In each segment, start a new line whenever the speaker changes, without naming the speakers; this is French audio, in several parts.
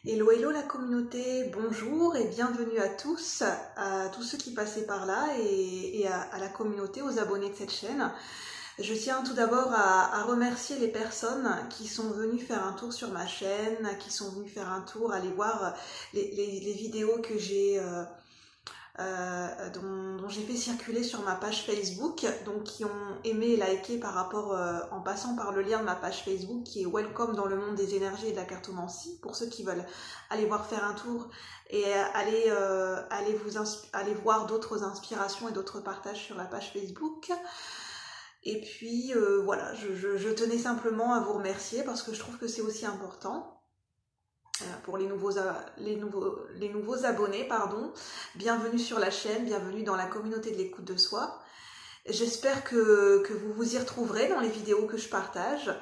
Hello, hello la communauté, bonjour et bienvenue à tous ceux qui passaient par là et à la communauté, aux abonnés de cette chaîne. Je tiens tout d'abord à remercier les personnes qui sont venues faire un tour sur ma chaîne, qui sont venues faire un tour, aller voir les vidéos que j'ai dont j'ai fait circuler sur ma page Facebook, donc qui ont aimé et liké par rapport en passant par le lien de ma page Facebook qui est Welcome dans le monde des énergies et de la cartomancie, pour ceux qui veulent aller voir faire un tour et aller voir d'autres inspirations et d'autres partages sur la page Facebook. Et puis voilà, je tenais simplement à vous remercier parce que je trouve que c'est aussi important. Pour les nouveaux abonnés, pardon. Bienvenue sur la chaîne, bienvenue dans la communauté de l'écoute de soi. J'espère que vous vous y retrouverez dans les vidéos que je partage.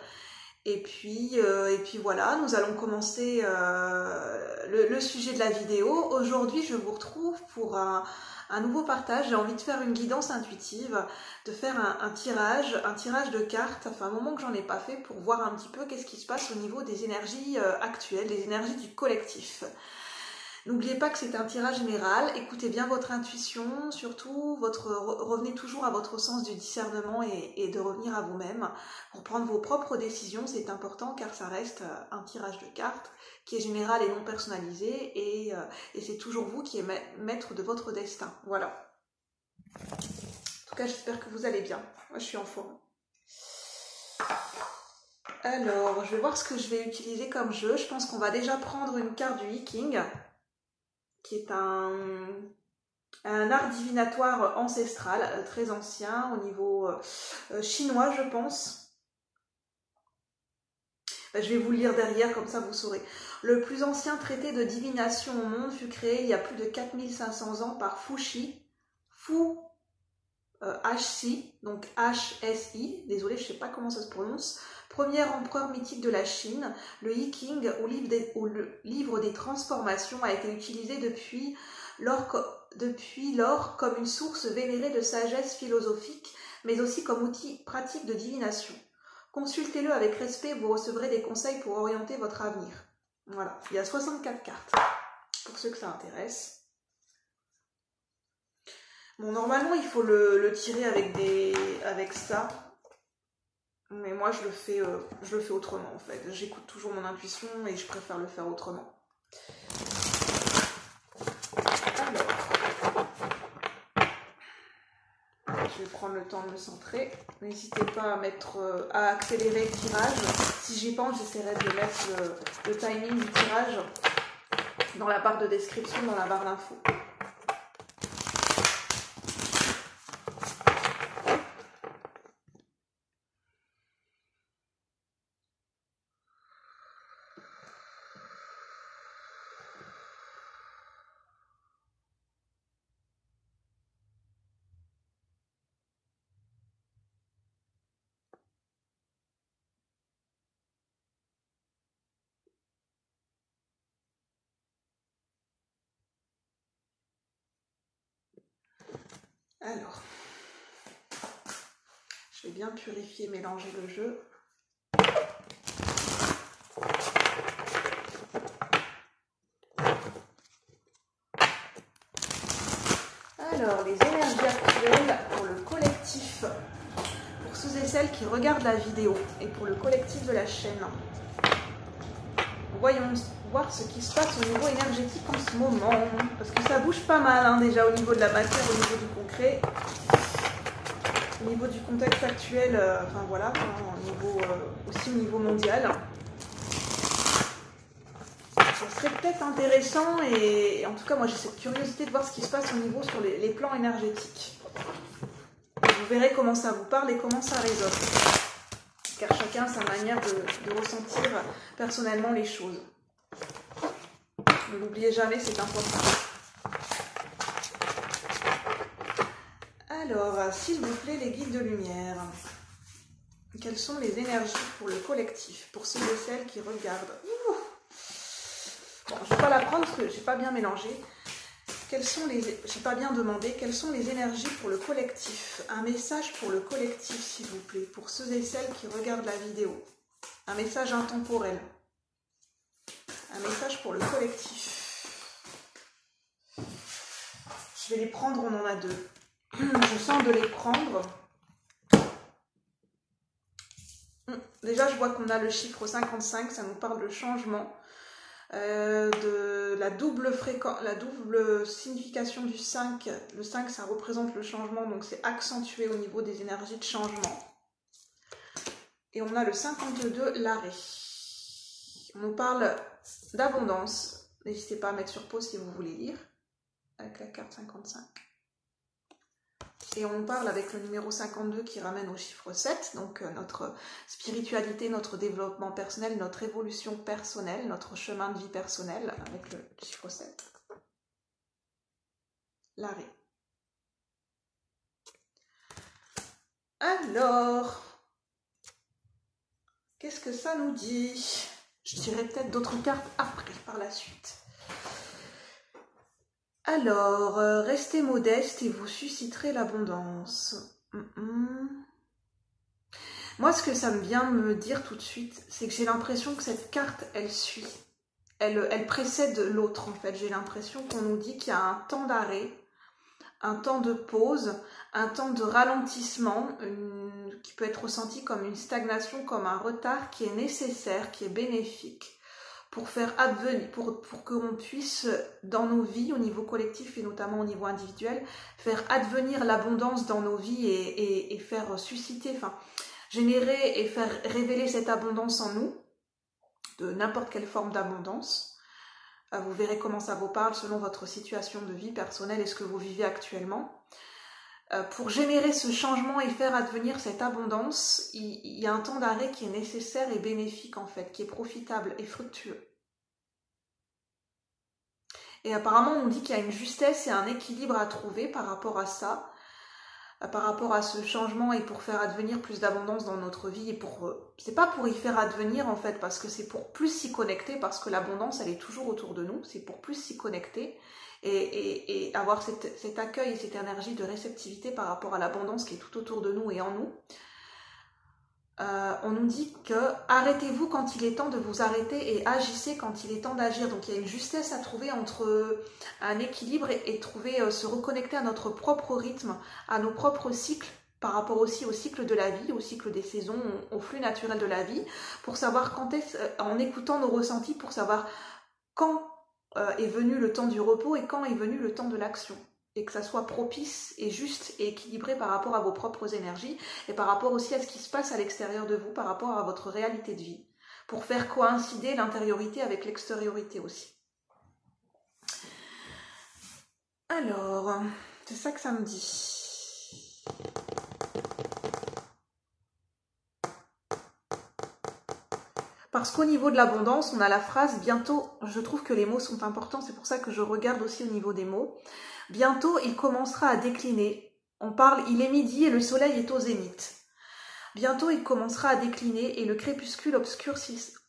Et puis voilà, nous allons commencer le sujet de la vidéo. Aujourd'hui, je vous retrouve pour un nouveau partage. J'ai envie de faire une guidance intuitive, de faire un tirage de cartes. Ça fait un moment que j'en ai pas fait pour voir un petit peu qu'est-ce qui se passe au niveau des énergies actuelles, des énergies du collectif. N'oubliez pas que c'est un tirage général, écoutez bien votre intuition, surtout revenez toujours à votre sens du discernement et de revenir à vous-même pour prendre vos propres décisions, c'est important car ça reste un tirage de cartes qui est général et non personnalisé et c'est toujours vous qui êtes maître de votre destin, voilà. En tout cas, j'espère que vous allez bien, moi je suis en forme. Alors, je vais voir ce que je vais utiliser comme jeu, je pense qu'on va déjà prendre une carte du I Ching, qui est un art divinatoire ancestral, très ancien, au niveau chinois, je pense. Je vais vous le lire derrière, comme ça vous saurez. Le plus ancien traité de divination au monde fut créé il y a plus de 4500 ans par Fuxi, H-C, donc H-S-I, désolé, je ne sais pas comment ça se prononce, premier empereur mythique de la Chine. Le I Ching, ou le livre des transformations, a été utilisé depuis lors comme une source vénérée de sagesse philosophique, mais aussi comme outil pratique de divination. Consultez-le avec respect, vous recevrez des conseils pour orienter votre avenir. Voilà, il y a 64 cartes, pour ceux que ça intéresse. Bon, normalement, il faut le tirer avec ça. Mais moi, je le fais autrement, en fait. J'écoute toujours mon intuition et je préfère le faire autrement. Alors, je vais prendre le temps de me centrer. N'hésitez pas à accélérer le tirage. Si j'y pense, j'essaierai de mettre le timing du tirage dans la barre de description, dans la barre d'infos. Alors, je vais bien purifier, mélanger le jeu. Alors, les énergies actuelles pour le collectif, pour ceux et celles qui regardent la vidéo et pour le collectif de la chaîne. Voyons voir ce qui se passe au niveau énergétique en ce moment, parce que ça bouge pas mal hein, déjà au niveau de la matière, au niveau du concret, au niveau du contexte actuel, enfin voilà, aussi au niveau mondial. Ça serait peut-être intéressant et en tout cas moi j'ai cette curiosité de voir ce qui se passe au niveau sur les plans énergétiques. Et vous verrez comment ça vous parle et comment ça résonne. Car chacun a sa manière de ressentir personnellement les choses. Ne l'oubliez jamais, c'est important. Alors, s'il vous plaît, les guides de lumière. Quelles sont les énergies pour le collectif, pour ceux et celles qui regardent? Bon, je ne vais pas la prendre parce que je n'ai pas bien mélangé. J'ai pas bien demandé. Quelles sont les énergies pour le collectif? Un message pour le collectif, s'il vous plaît, pour ceux et celles qui regardent la vidéo. Un message intemporel. Un message messages pour le collectif. Je vais les prendre, on en a deux. Je sens de les prendre. Déjà, je vois qu'on a le chiffre 55, ça nous parle de changement, de la double signification du 5. Le 5, ça représente le changement, donc c'est accentué au niveau des énergies de changement. Et on a le 52, l'arrêt. On nous parle d'abondance. N'hésitez pas à mettre sur pause si vous voulez lire, avec la carte 55. Et on parle avec le numéro 52 qui ramène au chiffre 7, donc notre spiritualité, notre développement personnel, notre évolution personnelle, notre chemin de vie personnel avec le chiffre 7. L'arrêt. Alors, qu'est-ce que ça nous dit? Je dirais peut-être d'autres cartes après, par la suite. Alors, restez modeste et vous susciterez l'abondance. Moi, ce que ça me vient me dire tout de suite, c'est que j'ai l'impression que cette carte, elle suit. Elle précède l'autre, en fait. J'ai l'impression qu'on nous dit qu'il y a un temps d'arrêt, un temps de pause, un temps de ralentissement, qui peut être ressenti comme une stagnation, comme un retard qui est nécessaire, qui est bénéfique. Pour faire advenir, pour que l'on puisse, dans nos vies, au niveau collectif et notamment au niveau individuel, faire advenir l'abondance dans nos vies et faire susciter, enfin, générer et faire révéler cette abondance en nous, de n'importe quelle forme d'abondance. Vous verrez comment ça vous parle selon votre situation de vie personnelle et ce que vous vivez actuellement. Pour générer ce changement et faire advenir cette abondance, il y a un temps d'arrêt qui est nécessaire et bénéfique en fait, qui est profitable et fructueux. Et apparemment on nous dit qu'il y a une justesse et un équilibre à trouver par rapport à ça, par rapport à ce changement et pour faire advenir plus d'abondance dans notre vie. Et c'est pas pour y faire advenir en fait, parce que c'est pour plus s'y connecter, parce que l'abondance elle est toujours autour de nous, c'est pour plus s'y connecter. Et avoir cet accueil et cette énergie de réceptivité par rapport à l'abondance qui est tout autour de nous et en nous. On nous dit que arrêtez-vous quand il est temps de vous arrêter et agissez quand il est temps d'agir. Donc il y a une justesse à trouver entre un équilibre et trouver, se reconnecter à notre propre rythme, à nos propres cycles, par rapport aussi au cycle de la vie, au cycle des saisons, au flux naturel de la vie, pour savoir quand est-ce, en écoutant nos ressentis, pour savoir quand est venu le temps du repos et quand est venu le temps de l'action. Et que ça soit propice et juste et équilibré par rapport à vos propres énergies et par rapport aussi à ce qui se passe à l'extérieur de vous, par rapport à votre réalité de vie, pour faire coïncider l'intériorité avec l'extériorité aussi. Alors, c'est ça que ça me dit. Parce qu'au niveau de l'abondance, on a la phrase « bientôt », je trouve que les mots sont importants, c'est pour ça que je regarde aussi au niveau des mots. « Bientôt, il commencera à décliner ». On parle « il est midi et le soleil est au zénith ». Bientôt, il commencera à décliner et le crépuscule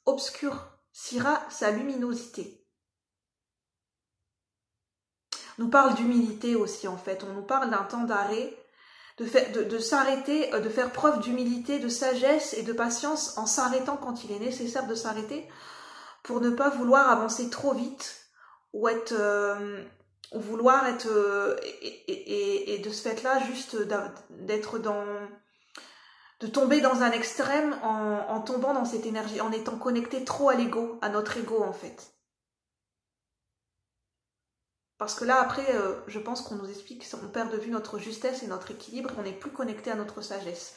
obscurcira sa luminosité. On nous parle d'humilité aussi en fait, on nous parle d'un temps d'arrêt, de s'arrêter, de faire preuve d'humilité, de sagesse et de patience en s'arrêtant quand il est nécessaire de s'arrêter pour ne pas vouloir avancer trop vite ou vouloir être et de ce fait-là juste de tomber dans un extrême en tombant dans cette énergie, en étant connecté trop à l'ego, à notre ego en fait. Parce que là, après, je pense qu'on nous explique qu'on perd de vue notre justesse et notre équilibre, on n'est plus connecté à notre sagesse.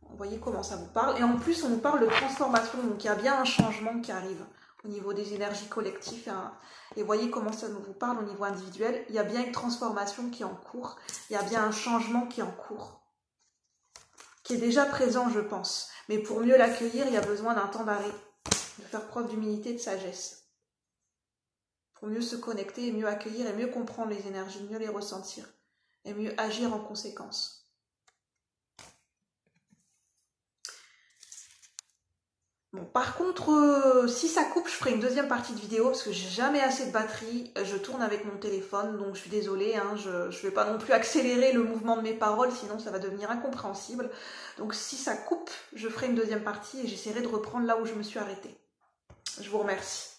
Vous voyez comment ça vous parle. Et en plus, on nous parle de transformation, donc il y a bien un changement qui arrive au niveau des énergies collectives. Et voyez comment ça vous parle au niveau individuel. Il y a bien une transformation qui est en cours, il y a bien un changement qui est en cours, qui est déjà présent, je pense. Mais pour mieux l'accueillir, il y a besoin d'un temps d'arrêt, de faire preuve d'humilité et de sagesse. Pour mieux se connecter et mieux accueillir et mieux comprendre les énergies, mieux les ressentir et mieux agir en conséquence. Bon, par contre, si ça coupe, je ferai une deuxième partie de vidéo parce que j'ai jamais assez de batterie. Je tourne avec mon téléphone, donc je suis désolée. Hein, je ne vais pas non plus accélérer le mouvement de mes paroles, sinon ça va devenir incompréhensible. Donc si ça coupe, je ferai une deuxième partie et j'essaierai de reprendre là où je me suis arrêtée. Je vous remercie.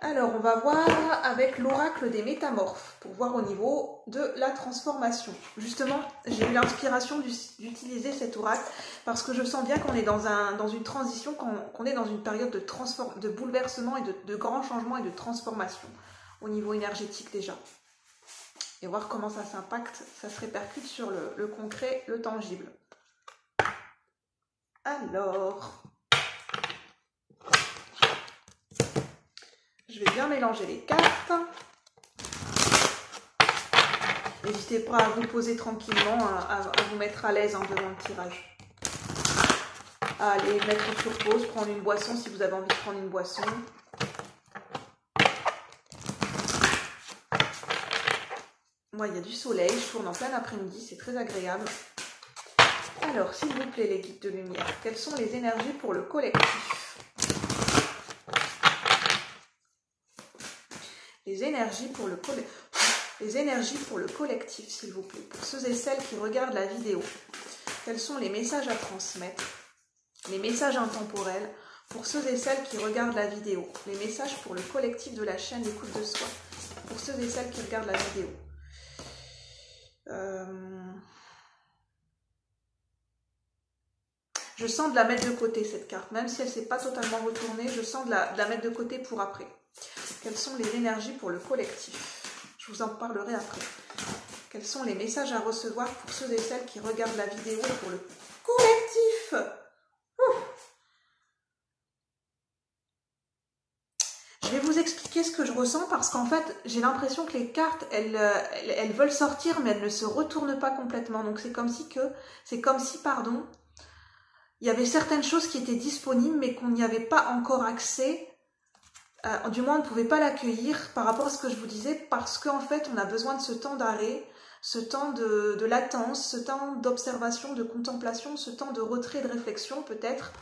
Alors, on va voir avec l'oracle des métamorphes, pour voir au niveau de la transformation. Justement, j'ai eu l'inspiration d'utiliser cet oracle, parce que je sens bien qu'on est dans une transition, qu'on est dans une période de bouleversement et de grands changements et de transformation, au niveau énergétique déjà. Et voir comment ça s'impacte, ça se répercute sur le concret, le tangible. Alors... je vais bien mélanger les cartes. N'hésitez pas à vous poser tranquillement, à vous mettre à l'aise devant le tirage. À aller mettre sur pause, prendre une boisson si vous avez envie de prendre une boisson. Moi, il y a du soleil, je tourne en plein après-midi, c'est très agréable. Alors, s'il vous plaît, les guides de lumière, quelles sont les énergies pour le collectif ? Les énergies pour le collectif, s'il vous plaît. Pour ceux et celles qui regardent la vidéo, quels sont les messages à transmettre? Les messages intemporels pour ceux et celles qui regardent la vidéo. Les messages pour le collectif de la chaîne d'écoute de soi. Pour ceux et celles qui regardent la vidéo. Je sens de la mettre de côté, cette carte. Même si elle ne s'est pas totalement retournée, je sens de la mettre de côté pour après. Quelles sont les énergies pour le collectif? Je vous en parlerai après. Quels sont les messages à recevoir pour ceux et celles qui regardent la vidéo pour le collectif? Je vais vous expliquer ce que je ressens parce qu'en fait, j'ai l'impression que les cartes, elles veulent sortir, mais elles ne se retournent pas complètement. Donc c'est comme si, il y avait certaines choses qui étaient disponibles, mais qu'on n'y avait pas encore accès. Du moins, on ne pouvait pas l'accueillir par rapport à ce que je vous disais, parce qu'en fait, on a besoin de ce temps d'arrêt, ce temps de latence, ce temps d'observation, de contemplation, ce temps de retrait, de réflexion peut-être,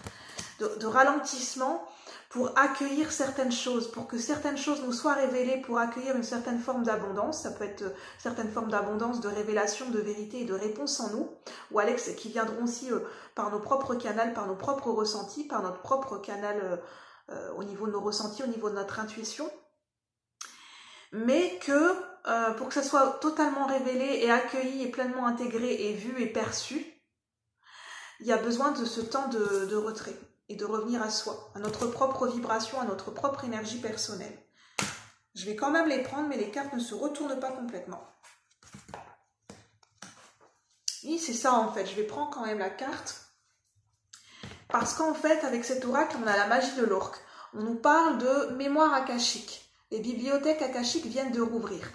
de ralentissement, pour accueillir certaines choses, pour que certaines choses nous soient révélées, pour accueillir une certaine forme d'abondance. Ça peut être certaines formes d'abondance, de révélation, de vérité et de réponse en nous, ou Alex, qui viendront aussi par nos propres canaux, par nos propres ressentis, par notre propre canal au niveau de nos ressentis, au niveau de notre intuition, mais que pour que ça soit totalement révélé et accueilli et pleinement intégré et vu et perçu, il y a besoin de ce temps de retrait et de revenir à soi, à notre propre vibration, à notre propre énergie personnelle. Je vais quand même les prendre, mais les cartes ne se retournent pas complètement. Oui, c'est ça en fait, je vais prendre quand même la carte. Parce qu'en fait, avec cet oracle, on a la magie de l'orque. On nous parle de mémoire akashique. Les bibliothèques akashiques viennent de rouvrir.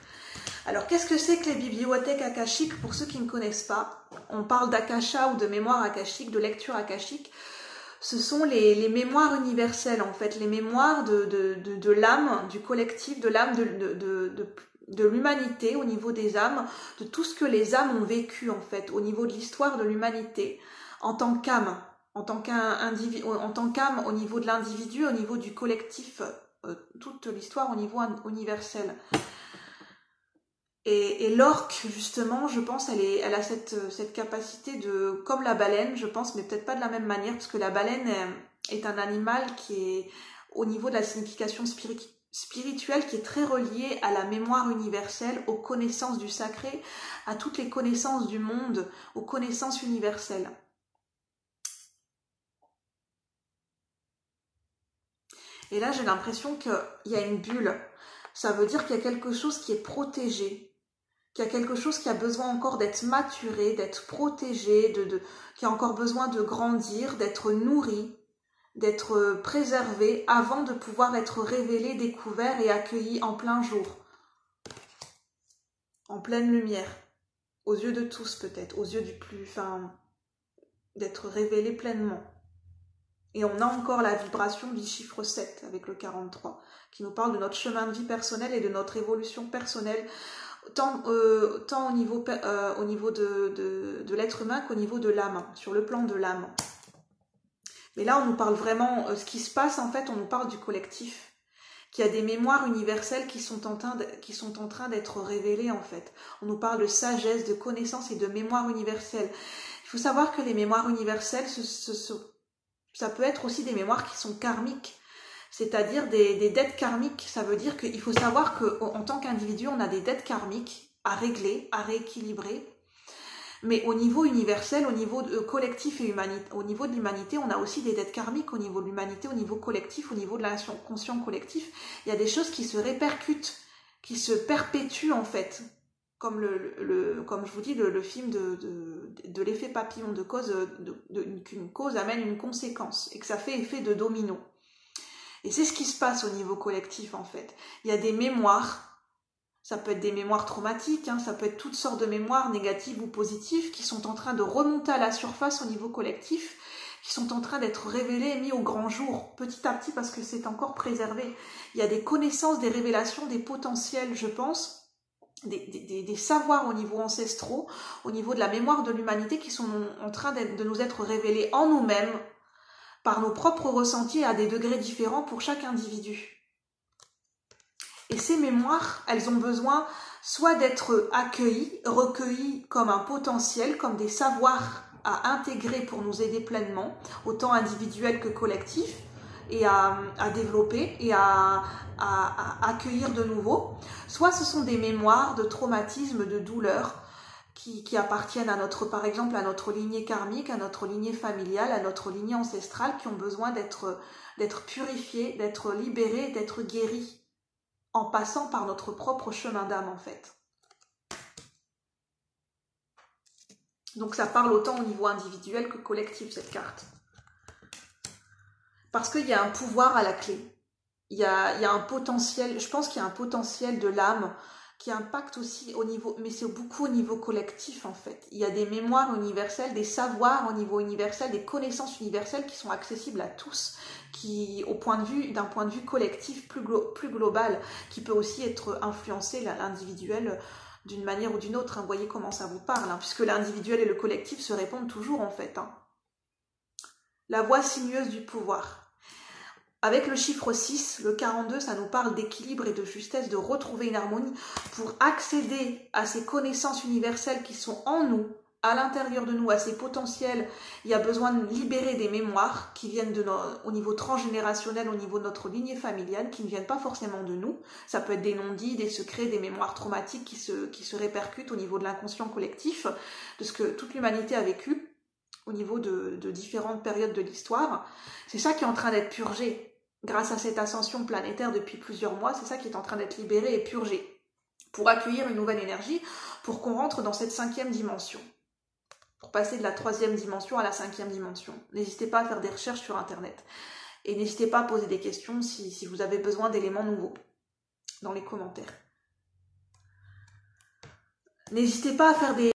Alors, qu'est-ce que c'est que les bibliothèques akashiques? Pour ceux qui ne connaissent pas, on parle d'akasha ou de mémoire akashique, de lecture akashique. Ce sont les mémoires universelles, en fait, les mémoires de l'âme, du collectif, de l'âme de l'humanité, au niveau des âmes, de tout ce que les âmes ont vécu, en fait, au niveau de l'histoire de l'humanité, en tant qu'âme. En tant qu'âme au niveau de l'individu, au niveau du collectif, toute l'histoire au niveau universel. Et l'orque, justement, je pense, elle a cette capacité de, comme la baleine, je pense, mais peut-être pas de la même manière, parce que la baleine est un animal qui est, au niveau de la signification spirituelle, qui est très relié à la mémoire universelle, aux connaissances du sacré, à toutes les connaissances du monde, aux connaissances universelles. Et là, j'ai l'impression qu'il y a une bulle. Ça veut dire qu'il y a quelque chose qui est protégé, qu'il y a quelque chose qui a besoin encore d'être maturé, d'être protégé, qui a encore besoin de grandir, d'être nourri, d'être préservé avant de pouvoir être révélé, découvert et accueilli en plein jour, en pleine lumière, aux yeux de tous peut-être, aux yeux d'être révélé pleinement. Et on a encore la vibration du chiffre 7 avec le 43, qui nous parle de notre chemin de vie personnel et de notre évolution personnelle, tant au niveau de l'être humain qu'au niveau de l'âme, sur le plan de l'âme. Mais là, on nous parle vraiment, ce qui se passe en fait, on nous parle du collectif, qui a des mémoires universelles qui sont en train d'être révélées en fait. On nous parle de sagesse, de connaissance et de mémoire universelle. Il faut savoir que les mémoires universelles, ça peut être aussi des mémoires qui sont karmiques. c'est-à-dire des dettes karmiques. Ça veut dire qu'il faut savoir qu'en tant qu'individu, on a des dettes karmiques à régler, à rééquilibrer. Mais au niveau universel, au niveau collectif et au niveau de l'humanité, on a aussi des dettes karmiques au niveau de l'humanité, au niveau collectif, au niveau de l'inconscient collectif. Il y a des choses qui se répercutent, qui se perpétuent en fait. Comme comme je vous dis, le film de l'effet papillon, qu'une cause amène une conséquence et que ça fait effet de domino. Et c'est ce qui se passe au niveau collectif en fait. Il y a des mémoires. Ça peut être des mémoires traumatiques, ça peut être toutes sortes de mémoires négatives ou positives qui sont en train de remonter à la surface au niveau collectif, qui sont en train d'être révélées et mis au grand jour, petit à petit parce que c'est encore préservé. Il y a des connaissances, des révélations, des potentiels, je pense, des savoirs au niveau ancestraux, au niveau de la mémoire de l'humanité qui sont en train de nous être révélés en nous-mêmes, par nos propres ressentis à des degrés différents pour chaque individu. Et ces mémoires, elles ont besoin soit d'être accueillies, recueillies comme un potentiel, comme des savoirs à intégrer pour nous aider pleinement, autant individuels que collectifs, et à développer et à accueillir de nouveau. Soit ce sont des mémoires de traumatisme, de douleur, qui appartiennent par exemple, à notre lignée karmique, à notre lignée familiale, à notre lignée ancestrale, qui ont besoin d'être purifiées, d'être libérées, d'être guéries, en passant par notre propre chemin d'âme en fait. Donc ça parle autant au niveau individuel que collectif cette carte. Parce qu'il y a un pouvoir à la clé. Il y a un potentiel, je pense qu'il y a un potentiel de l'âme qui impacte aussi au niveau, mais c'est beaucoup au niveau collectif en fait. Il y a des mémoires universelles, des savoirs au niveau universel, des connaissances universelles qui sont accessibles à tous, qui, d'un point de vue collectif plus global, qui peut aussi être influencé l'individuel d'une manière ou d'une autre. Vous voyez comment ça vous parle, puisque l'individuel et le collectif se répondent toujours en fait. La voie sinueuse du pouvoir. Avec le chiffre 6, le 42, ça nous parle d'équilibre et de justesse, de retrouver une harmonie pour accéder à ces connaissances universelles qui sont en nous, à l'intérieur de nous, à ces potentiels. Il y a besoin de libérer des mémoires qui viennent au niveau transgénérationnel, au niveau de notre lignée familiale, qui ne viennent pas forcément de nous. Ça peut être des non-dits, des secrets, des mémoires traumatiques qui se répercutent au niveau de l'inconscient collectif, de ce que toute l'humanité a vécu au niveau de différentes périodes de l'histoire. C'est ça qui est en train d'être purgé. Grâce à cette ascension planétaire depuis plusieurs mois, c'est ça qui est en train d'être libéré et purgé. Pour accueillir une nouvelle énergie, pour qu'on rentre dans cette 5e dimension. Pour passer de la 3e dimension à la 5e dimension. N'hésitez pas à faire des recherches sur Internet. Et n'hésitez pas à poser des questions si vous avez besoin d'éléments nouveaux dans les commentaires. N'hésitez pas à faire des